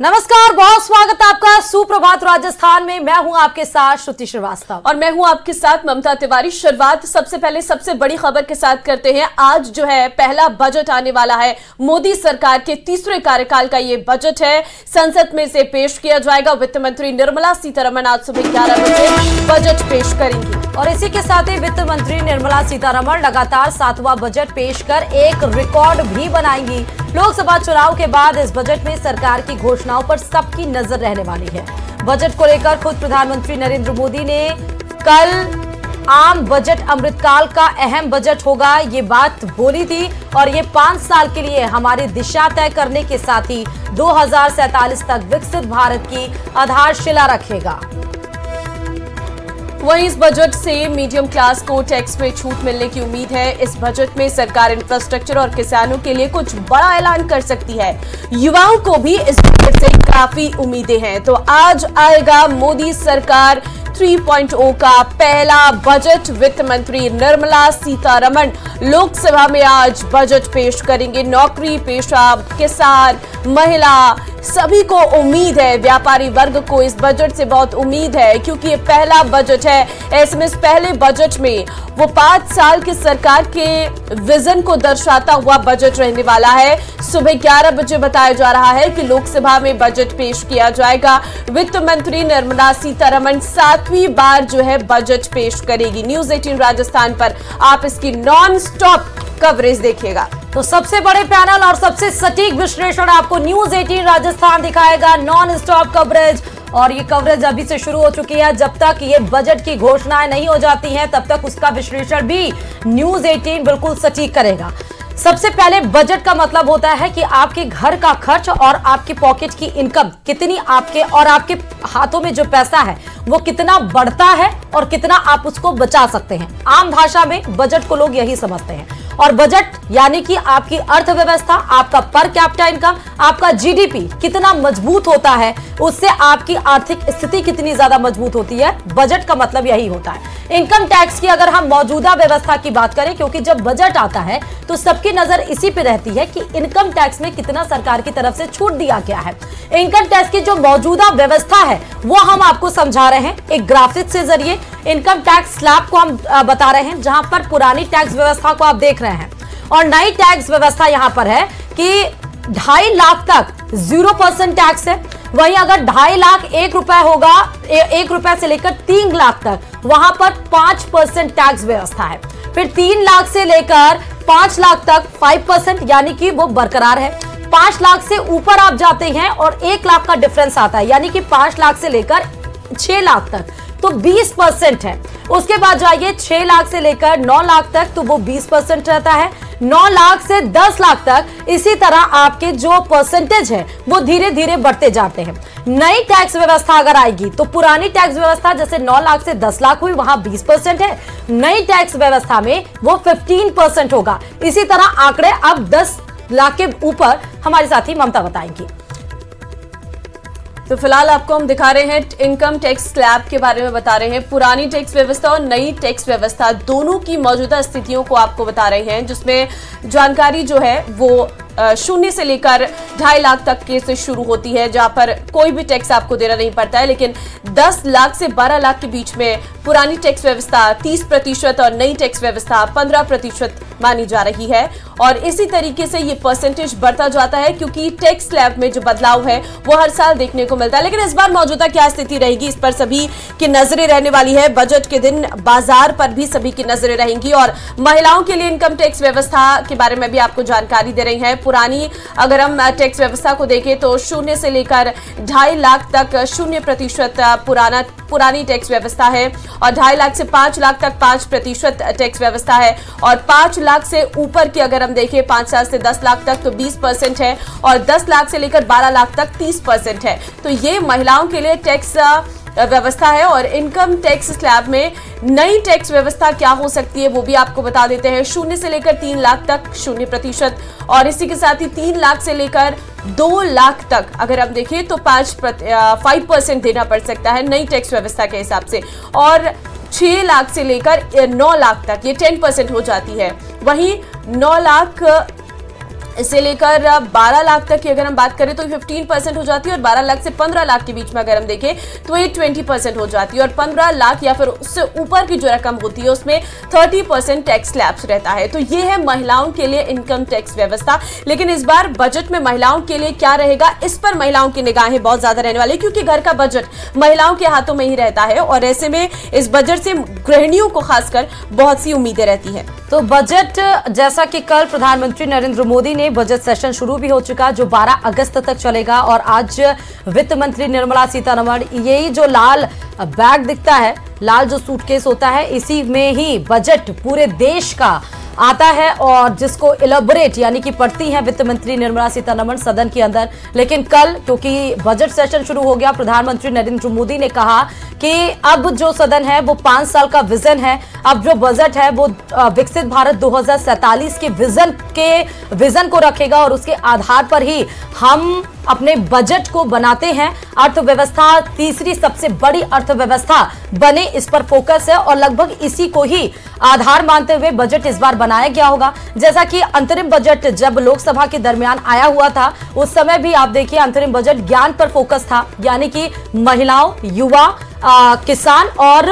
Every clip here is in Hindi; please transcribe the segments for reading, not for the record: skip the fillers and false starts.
नमस्कार, बहुत स्वागत है आपका सुप्रभात राजस्थान में। मैं हूं आपके साथ श्रुति श्रीवास्तव और मैं हूं आपके साथ ममता तिवारी। शुरुआत सबसे पहले सबसे बड़ी खबर के साथ करते हैं। आज जो है पहला बजट आने वाला है। मोदी सरकार के तीसरे कार्यकाल का ये बजट है। संसद में से पेश किया जाएगा। वित्त मंत्री निर्मला सीतारमण आज सुबह 11 बजे बजट पेश करेंगी और इसी के साथ ही वित्त मंत्री निर्मला सीतारमण लगातार 7वां बजट पेश कर एक रिकॉर्ड भी बनाएंगी। लोकसभा चुनाव के बाद इस बजट में सरकार की घोषणाओं पर सबकी नजर रहने वाली है। बजट को लेकर खुद प्रधानमंत्री नरेंद्र मोदी ने कल आम बजट अमृतकाल का अहम बजट होगा ये बात बोली थी और ये 5 साल के लिए हमारी दिशा तय करने के साथ ही 2047 तक विकसित भारत की आधारशिला रखेगा। वहीं इस बजट से मीडियम क्लास को टैक्स में छूट मिलने की उम्मीद है। इस बजट में सरकार इंफ्रास्ट्रक्चर और किसानों के लिए कुछ बड़ा ऐलान कर सकती है। युवाओं को भी इस बजट से काफी उम्मीदें हैं। तो आज आएगा मोदी सरकार 3.0 का पहला बजट। वित्त मंत्री निर्मला सीतारमण लोकसभा में आज बजट पेश करेंगे। नौकरी पेशा, किसान, महिला सभी को उम्मीद है। व्यापारी वर्ग को इस बजट से बहुत उम्मीद है क्योंकि ये पहला बजट है। ऐसे में इस पहले बजट में वो 5 साल की सरकार के विजन को दर्शाता हुआ बजट रहने वाला है। सुबह 11 बजे बताया जा रहा है कि लोकसभा में बजट पेश किया जाएगा। वित्त मंत्री निर्मला सीतारमण 7वीं बार जो है बजट पेश करेगी। न्यूज़ 18 राजस्थान पर आप इसकी नॉन स्टॉप कवरेज देखिएगा। तो सबसे बड़े पैनल और सबसे सटीक विश्लेषण आपको न्यूज़ 18 राजस्थान दिखाएगा। नॉन स्टॉप कवरेज, और ये कवरेज अभी से शुरू हो चुकी है। जब तक ये बजट की घोषणाएं नहीं हो जाती हैं तब तक उसका विश्लेषण भी न्यूज़ 18 बिल्कुल सटीक करेगा। सबसे पहले बजट का मतलब होता है कि आपके घर का खर्च और आपकी पॉकेट की इनकम कितनी, आपके और आपके हाथों में जो पैसा है वो कितना बढ़ता है और कितना आप उसको बचा सकते हैं। आम भाषा में बजट को लोग यही समझते हैं। और बजट यानी कि आपकी अर्थव्यवस्था, आपका पर कैपिटा इनकम, आपका जीडीपी कितना मजबूत होता है, उससे आपकी आर्थिक स्थिति कितनी ज्यादा मजबूत होती है। बजट का मतलब यही होता है। इनकम टैक्स की अगर हम मौजूदा व्यवस्था की बात करें, क्योंकि जब बजट आता है तो सबकी नजर इसी पे रहती है कि इनकम टैक्स में कितना सरकार की तरफ से छूट दिया गया है। इनकम टैक्स की जो मौजूदा व्यवस्था है वो हम आपको समझा रहे हैं एक ग्राफिक से जरिए। इनकम टैक्स स्लैब को हम बता रहे हैं जहां पर पुरानी टैक्स व्यवस्था को आप देख रहे हैं और नई टैक्स व्यवस्था यहां पर है कि 2.5 लाख तक 0% टैक्स है। वहीं अगर 2.5 लाख 1 रुपए होगा, 1 रुपए से लेकर 3 लाख तक वहां पर 5% टैक्स व्यवस्था है। फिर 3 लाख से लेकर 5 लाख तक 5% यानी कि वो बरकरार है। 5 लाख से ऊपर आप जाते हैं और 1 लाख का डिफरेंस आता है, यानी कि 5 लाख से लेकर 6 लाख तक तो 20% है। उसके बाद जाइए 6 लाख से लेकर 9 लाख तक तो वो 20% रहता है। 9 लाख से 10 लाख तक इसी तरह आपके जो परसेंटेज है वो धीरे धीरे बढ़ते जाते हैं। नई टैक्स व्यवस्था अगर आएगी तो पुरानी टैक्स व्यवस्था जैसे 9 लाख से 10 लाख हुई वहां 20% है, नई टैक्स व्यवस्था में वो 15% होगा। इसी तरह आंकड़े अब 10 लाख के ऊपर हमारे साथी ममता बताएंगी। तो फिलहाल आपको हम दिखा रहे हैं इनकम टैक्स स्लैब के बारे में बता रहे हैं। पुरानी टैक्स व्यवस्था और नई टैक्स व्यवस्था दोनों की मौजूदा स्थितियों को आपको बता रहे हैं, जिसमें जानकारी जो है वो 0 से लेकर 2.5 लाख तक के से शुरू होती है, जहां पर कोई भी टैक्स आपको देना नहीं पड़ता है। लेकिन 10 लाख से 12 लाख के बीच में पुरानी टैक्स व्यवस्था 30% और नई टैक्स व्यवस्था 15% मानी जा रही है। और इसी तरीके से ये परसेंटेज बढ़ता जाता है क्योंकि टैक्स स्लैब में जो बदलाव है वो हर साल देखने को मिलता है। लेकिन इस बार मौजूदा क्या स्थिति रहेगी इस पर सभी की नजरें रहने वाली है। बजट के दिन बाजार पर भी सभी की नजरें रहेंगी और महिलाओं के लिए इनकम टैक्स व्यवस्था के बारे में भी आपको जानकारी दे रही है। पुरानी अगर हम टैक्स व्यवस्था को देखें तो 0 से लेकर 2.5 लाख तक 0% पुरानी टैक्स व्यवस्था है और 2.5 लाख से 5 लाख तक 5% टैक्स व्यवस्था है। और 5 लाख से ऊपर की अगर हम देखें 5 साल से 10 लाख तक तो 20% है और 10 लाख से लेकर 12 लाख तक 30% है। तो ये महिलाओं के लिए टैक्स व्यवस्था है। और इनकम टैक्स स्लैब में नई टैक्स व्यवस्था क्या हो सकती है वो भी आपको बता देते हैं। 0 से लेकर 3 लाख तक 0% और इसी के साथ ही 3 लाख से लेकर 2 लाख तक अगर हम देखें तो 5% देना पड़ सकता है नई टैक्स व्यवस्था के हिसाब से। और 6 लाख से लेकर 9 लाख तक ये 10% हो जाती है। वहीं 9 लाख इसे लेकर 12 लाख तक की अगर हम बात करें तो 15% हो जाती है, और 12 लाख से 15 लाख के बीच में अगर हम देखें तो ये 20% हो जाती है, और 15 लाख या फिर उससे ऊपर की जो रकम होती है उसमें 30% टैक्स स्लैब्स रहता है। तो ये है महिलाओं के लिए इनकम टैक्स व्यवस्था। लेकिन इस बार बजट में महिलाओं के लिए क्या रहेगा, इस पर महिलाओं की निगाहें बहुत ज्यादा रहने वाली, क्योंकि घर का बजट महिलाओं के हाथों में ही रहता है, और ऐसे में इस बजट से गृहिणियों को खासकर बहुत सी उम्मीदें रहती हैं। तो बजट, जैसा कि कल प्रधानमंत्री नरेंद्र मोदी ने बजट सेशन शुरू भी हो चुका, जो 12 अगस्त तक चलेगा, और आज वित्त मंत्री निर्मला सीतारमण, यही जो लाल बैग दिखता है, लाल जो सूटकेस होता है, इसी में ही बजट पूरे देश का आता है, और जिसको इलेबोरेट यानी कि पढ़ती हैं वित्त मंत्री निर्मला सीतारमण सदन के अंदर। लेकिन कल क्योंकि बजट सेशन शुरू हो गया, प्रधानमंत्री नरेंद्र मोदी ने कहा कि अब जो सदन है वो 5 साल का विजन है, अब जो बजट है वो विकसित भारत 2047 के विजन को रखेगा, और उसके आधार पर ही हम अपने बजट को बनाते हैं। अर्थव्यवस्था तीसरी सबसे बड़ी अर्थव्यवस्था बने, इस पर फोकस है, और लगभग इसी को ही आधार मानते हुए बजट इस बार बनाया गया होगा। जैसा कि अंतरिम बजट जब लोकसभा के दरमियान आया हुआ था, उस समय भी आप देखिए अंतरिम बजट ज्ञान पर फोकस था, यानी कि महिलाओं, युवा, किसान और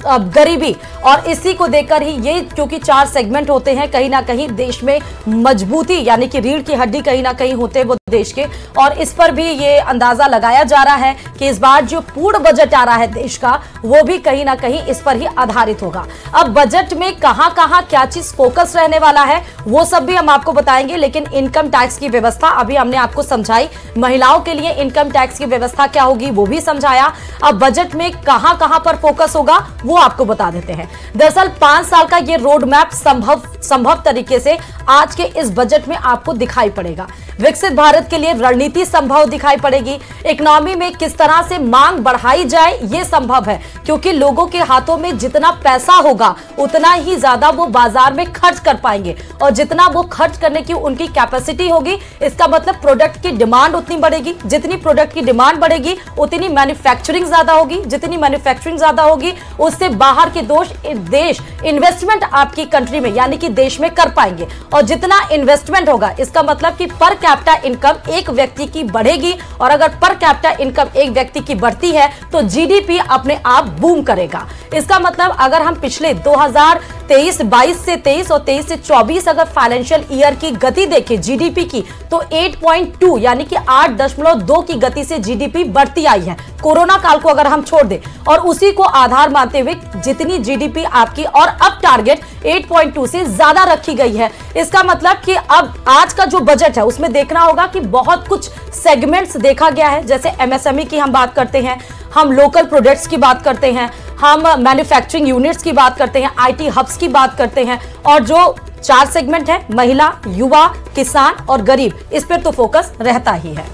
गरीबी, और इसी को देखकर ही ये, क्योंकि 4 सेगमेंट होते हैं, कहीं ना कहीं देश में मजबूती यानी कि रीढ़ की हड्डी कहीं ना कहीं होते हैं वो देश के, और इस पर भी ये अंदाजा लगाया जा रहा है कि इस बार जो पूर्ण बजट आ रहा है देश का, वो भी कहीं ना कहीं इस पर ही आधारित होगा। अब बजट में कहां कहां क्या चीज फोकस रहने वाला है वो सब भी हम आपको बताएंगे, लेकिन इनकम टैक्स की व्यवस्था अभी हमने आपको समझाई, महिलाओं के लिए इनकम टैक्स की व्यवस्था क्या होगी वो भी समझाया। अब बजट में कहां कहां पर फोकस होगा वो आपको बता देते हैं। दरअसल 5 साल का ये रोड मैप संभव तरीके से आज के इस बजट में आपको दिखाई पड़ेगा। विकसित भारत के लिए रणनीति संभव दिखाई पड़ेगी, इकोनॉमी में किस तरह से मांग बढ़ाई जाए ये संभव है, क्योंकि लोगों के हाथों में जितना पैसा होगा उतना ही ज्यादा वो बाजार में खर्च कर पाएंगे, और जितना वो खर्च करने की उनकी कैपेसिटी होगी, इसका मतलब प्रोडक्ट की डिमांड उतनी बढ़ेगी, जितनी प्रोडक्ट की डिमांड बढ़ेगी उतनी मैन्युफैक्चरिंग ज्यादा होगी, जितनी मैन्युफैक्चरिंग ज्यादा होगी उससे बाहर के देश इन्वेस्टमेंट आपकी कंट्री में यानी कि देश में कर पाएंगे, और जितना इन्वेस्टमेंट होगा इसका मतलब कि पर कैपिटा इनकम एक व्यक्ति की बढ़ेगी, और अगर पर कैपिटा इनकम एक व्यक्ति की बढ़ती है तो जीडीपी अपने आप बूम करेगा। इसका मतलब अगर हम पिछले 2023-22 से 23 और 23 से 24 अगर फाइनेंशियल ईयर की गति देखें जीडीपी की, तो 8.2 यानी कि 8.2 की गति से जीडीपी बढ़ती आई है, कोरोना काल को अगर हम छोड़ दें, और उसी को आधार मानते हुए जितनी जीडीपी आपकी, और अब टारगेट 8.2 से ज्यादा रखी गई है। इसका मतलब कि अब आज का जो बजट है उसमें देखना होगा कि बहुत कुछ सेगमेंट्स देखा गया है, जैसे एमएसएमई की हम बात करते हैं, हम लोकल प्रोडक्ट्स की बात करते हैं, हम मैन्युफैक्चरिंग यूनिट्स की बात करते हैं, आईटी हब्स की बात करते हैं, और जो 4 सेगमेंट है महिला, युवा, किसान और गरीब, इस पर तो फोकस रहता ही है।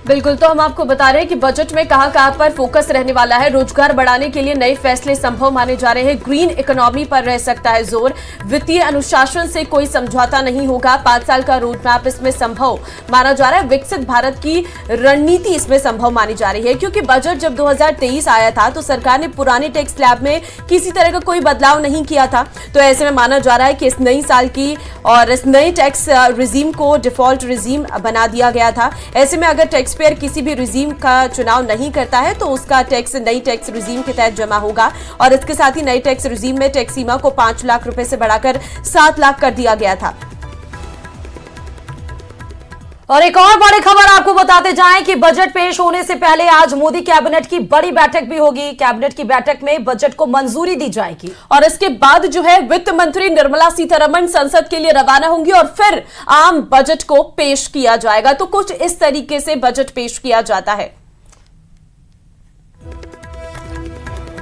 बिल्कुल, तो हम आपको बता रहे हैं कि बजट में कहां पर फोकस रहने वाला है। रोजगार बढ़ाने के लिए नए फैसले संभव माने जा रहे हैं, ग्रीन इकोनॉमी पर रह सकता है जोर, वित्तीय अनुशासन से कोई समझौता नहीं होगा, 5 साल का रोड मैप इसमें संभव माना जा रहा है, विकसित भारत की रणनीति इसमें संभव मानी जा रही है, क्योंकि बजट जब 2023 आया था तो सरकार ने पुराने टैक्स स्लैब में किसी तरह का कोई बदलाव नहीं किया था। तो ऐसे में माना जा रहा है कि इस नई साल की और इस नए टैक्स रिजीम को डिफॉल्ट रिजीम बना दिया गया था। ऐसे में अगर टैक्स पेयर किसी भी रिजीम का चुनाव नहीं करता है तो उसका टैक्स नई टैक्स रिजीम के तहत जमा होगा, और इसके साथ ही नई टैक्स रिजीम में टैक्स सीमा को 5 लाख रुपए से बढ़ाकर 7 लाख कर दिया गया था। और एक और बड़ी खबर आपको बताते जाएं कि बजट पेश होने से पहले आज मोदी कैबिनेट की बड़ी बैठक भी होगी। कैबिनेट की बैठक में बजट को मंजूरी दी जाएगी, और इसके बाद जो है वित्त मंत्री निर्मला सीतारमण संसद के लिए रवाना होंगी, और फिर आम बजट को पेश किया जाएगा। तो कुछ इस तरीके से बजट पेश किया जाता है।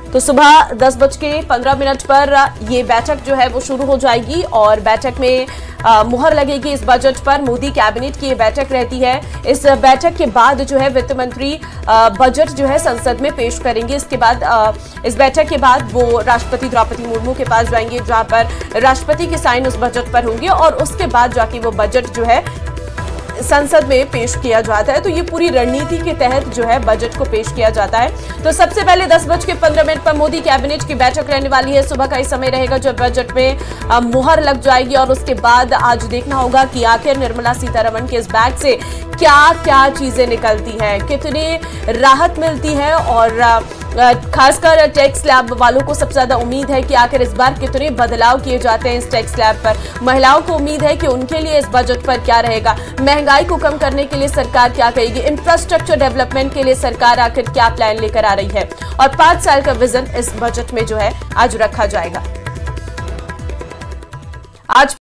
तो सुबह 10:15 पर ये बैठक जो है वो शुरू हो जाएगी, और बैठक में मुहर लगेगी इस बजट पर। मोदी कैबिनेट की ये बैठक रहती है। इस बैठक के बाद जो है वित्त मंत्री बजट जो है संसद में पेश करेंगे। इसके बाद इस बैठक के बाद वो राष्ट्रपति द्रौपदी मुर्मू के पास जाएंगे, जहां पर राष्ट्रपति के साइन उस बजट पर होंगे, और उसके बाद जाके वो बजट जो है संसद में पेश किया जाता है। तो ये पूरी रणनीति के तहत जो है बजट को पेश किया जाता है। तो सबसे पहले 10:15 पर मोदी कैबिनेट की बैठक रहने वाली है। सुबह का ही समय रहेगा जब बजट में मुहर लग जाएगी और उसके बाद आज देखना होगा कि आखिर निर्मला सीतारमण के इस बैग से क्या क्या चीजें निकलती हैं, कितनी राहत मिलती है और खासकर टैक्स स्लैब वालों को सबसे ज्यादा उम्मीद है कि आखिर इस बार कितने बदलाव किए जाते हैं इस टैक्स स्लैब पर। महिलाओं को उम्मीद है कि उनके लिए इस बजट पर क्या रहेगा, महंगाई को कम करने के लिए सरकार क्या करेगी, इंफ्रास्ट्रक्चर डेवलपमेंट के लिए सरकार आखिर क्या प्लान लेकर आ रही है और 5 साल का विजन इस बजट में जो है आज रखा जाएगा। आज